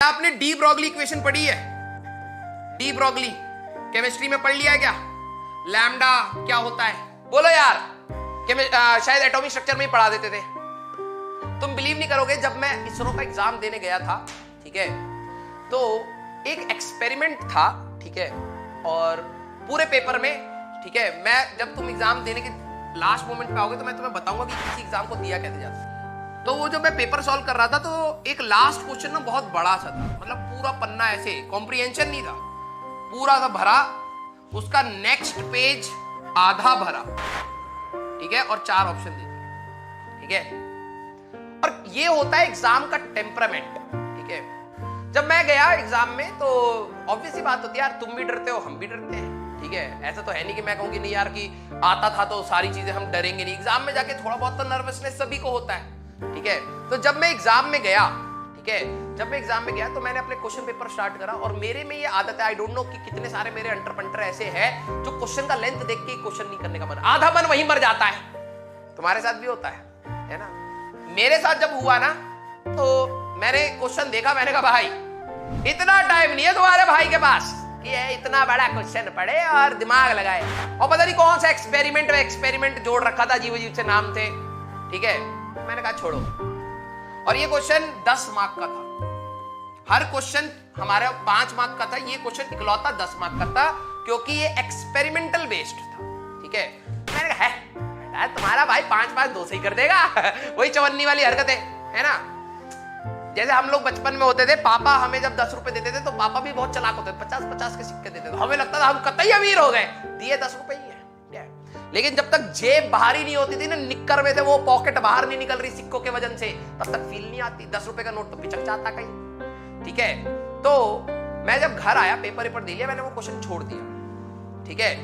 आपने de Broglie equation पढ़ी है? डी ब्रॉगली केमिस्ट्री में पढ़ लिया है क्या? लैम्डा क्या होता है बोलो यार? शायद एटॉमिक स्ट्रक्चर में ही पढ़ा देते थे। तुम बिलीव नहीं करोगे, जब मैं इसरो का एग्जाम देने गया था, ठीक है, तो एक एक्सपेरिमेंट था, ठीक है, और पूरे पेपर में, ठीक है, मैं जब तुम एग्जाम देने के लास्ट मोमेंट पे आओगे तो मैं तुम्हें बताऊंगा कि किसी एग्जाम को दिया कैसे जाता है। तो वो जब मैं पेपर सॉल्व कर रहा था तो एक लास्ट क्वेश्चन ना बहुत बड़ा सा था, मतलब पूरा पन्ना ऐसे कॉम्प्रिहेंशन नहीं था, पूरा सा भरा, उसका नेक्स्ट पेज आधा भरा, ठीक है, और 4 ऑप्शन दे दिए, ठीक है। और ये होता है एग्जाम का टेम्परामेंट, ठीक है। जब मैं गया एग्जाम में तो ऑब्वियस सी बात होती है यार, तुम भी डरते हो, हम भी डरते हैं, ठीक है। ऐसा तो है नहीं कि मैं कहूंगी नहीं यार कि आता था तो सारी चीजें हम डरेंगे नहीं। एग्जाम में जाके थोड़ा बहुत तो नर्वसनेस सभी को होता है, ठीक है। तो जब मैं एग्जाम में गया, ठीक है, जब मैं एग्जाम में गया तो मैंने अपने क्वेश्चन पेपर स्टार्ट करा, और मेरे में ये आदत है, आई डोंट नो कि कितने सारे मेरे अंटर पंटर ऐसे हैं जो क्वेश्चन का लेंथ देख के क्वेश्चन नहीं करने का मन, आधा मन वहीं मर जाता है। तुम्हारे साथ भी होता है ना? मेरे साथ जब हुआ ना तो मैंने क्वेश्चन देखा, मैंने कहा भाई इतना टाइम नहीं है तुम्हारे भाई के पास कि ये इतना बड़ा क्वेश्चन पढ़े और दिमाग लगाए। और पता नहीं कौन सा एक्सपेरिमेंट जोड़ रखा था, अजीब से नाम थे, ठीक है। मैंने कहा छोड़ो। और ये क्वेश्चन 10 मार्क का था, हर क्वेश्चन हमारा 5 मार्क का था, ये क्वेश्चन इकलौता 10 मार्क का था क्योंकि ये एक्सपेरिमेंटल बेस्ड था, ठीक है। मैंने कहा है तुम्हारा भाई 5 2 से ही कर देगा वही चवन्नी वाली हरकत है ना। जैसे हम लोग बचपन में होते थे, पापा हमें जब 10 रुपए देते थे तो पापा भी बहुत चालाक होते थे, 50 के सिक्के देते थे, हमें लगता था हम कतई अमीर हो गए, दिए 10 रुपए ही है। लेकिन जब तक जेब बाहर ही नहीं होती थी ना, निक्कर में से वो पॉकेट बाहर नहीं निकल रही सिक्कों के वजन से, तब तक फील नहीं आती। 10 रुपए का नोट तो पिचक जाता कहीं, ठीक है। तो मैं जब घर आया, पेपर दे लिया, मैंने वो क्वेश्चन छोड़ दिया, ठीक है।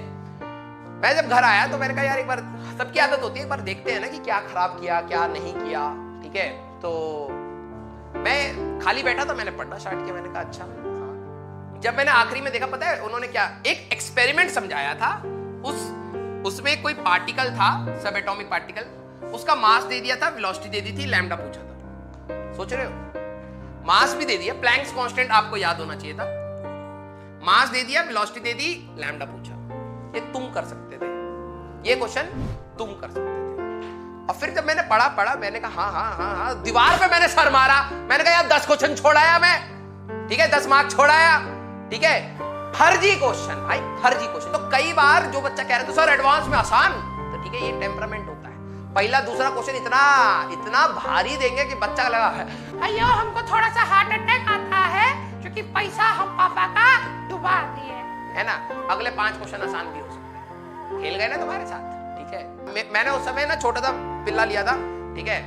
मैं जब घर आया तो मैंने कहा यार एक बार, सबकी आदत होती है, एक बार देखते हैं ना कि क्या खराब किया क्या नहीं किया, ठीक है। तो मैं खाली बैठा था, मैंने पढ़ना स्टार्ट किया, मैंने कहा अच्छा। जब मैंने आखिरी में देखा, पता है उन्होंने क्या एक एक्सपेरिमेंट समझाया था, उसमें कोई पार्टिकल था, सब एटॉमिक पार्टिकल, उसका मास दे दिया था, वेलोसिटी दे दी थी, लैम्डा पूछा था। सोच रहे हो, मास भी दे दिया, प्लैंक्स कांस्टेंट आपको याद होना चाहिए था, मास दे दिया, वेलोसिटी दे दी, लैम्डा पूछा। ये तुम कर सकते थे, ये क्वेश्चन तुम कर सकते थे। और फिर जब मैंने पढ़ा, मैंने कहा हाँ, दीवार पे मैंने सर मारा, मैंने कहा यार 10 क्वेश्चन छोड़ाया मैं, ठीक है, 10 मार्क छोड़ाया, ठीक है। फर्जी क्वेश्चन भाई, फर्जी क्वेश्चन। तो कई बार जो बच्चा कह रहे थे सर एडवांस में आसान, तो ठीक है, ये टेम्परामेंट होता है। पहला दूसरा क्वेश्चन इतना भारी देंगे कि बच्चा लगा है अयो हमको थोड़ा सा हार्ट अटैक आता है क्योंकि पैसा हम पापा का डुबा दिए, है ना। अगले 5 क्वेश्चन आसान भी हो सकते हैं। खेल गए ना तुम्हारे साथ, ठीक है। मैंने उस समय ना छोटा सा पिल्ला लिया था, ठीक है,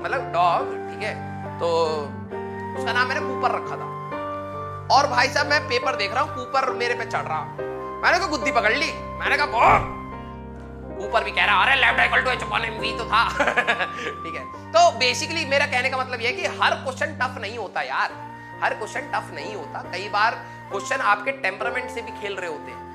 मतलब डॉग, ठीक है। तो उसका नाम मैंने कूपर रखा था। और भाई साहब मैं पेपर देख रहा हूं, कूपर मेरे पे चढ़ रहा, मैंने कहा गुद्दी पकड़ ली, मैंने कहा कूपर भी कह रहा अरे lambda equal to h upon mv तो था ठीक है। तो बेसिकली मेरा कहने का मतलब यह है कि हर क्वेश्चन टफ नहीं होता यार, हर क्वेश्चन टफ नहीं होता। कई बार क्वेश्चन आपके टेम्परामेंट से भी खेल रहे होते हैं।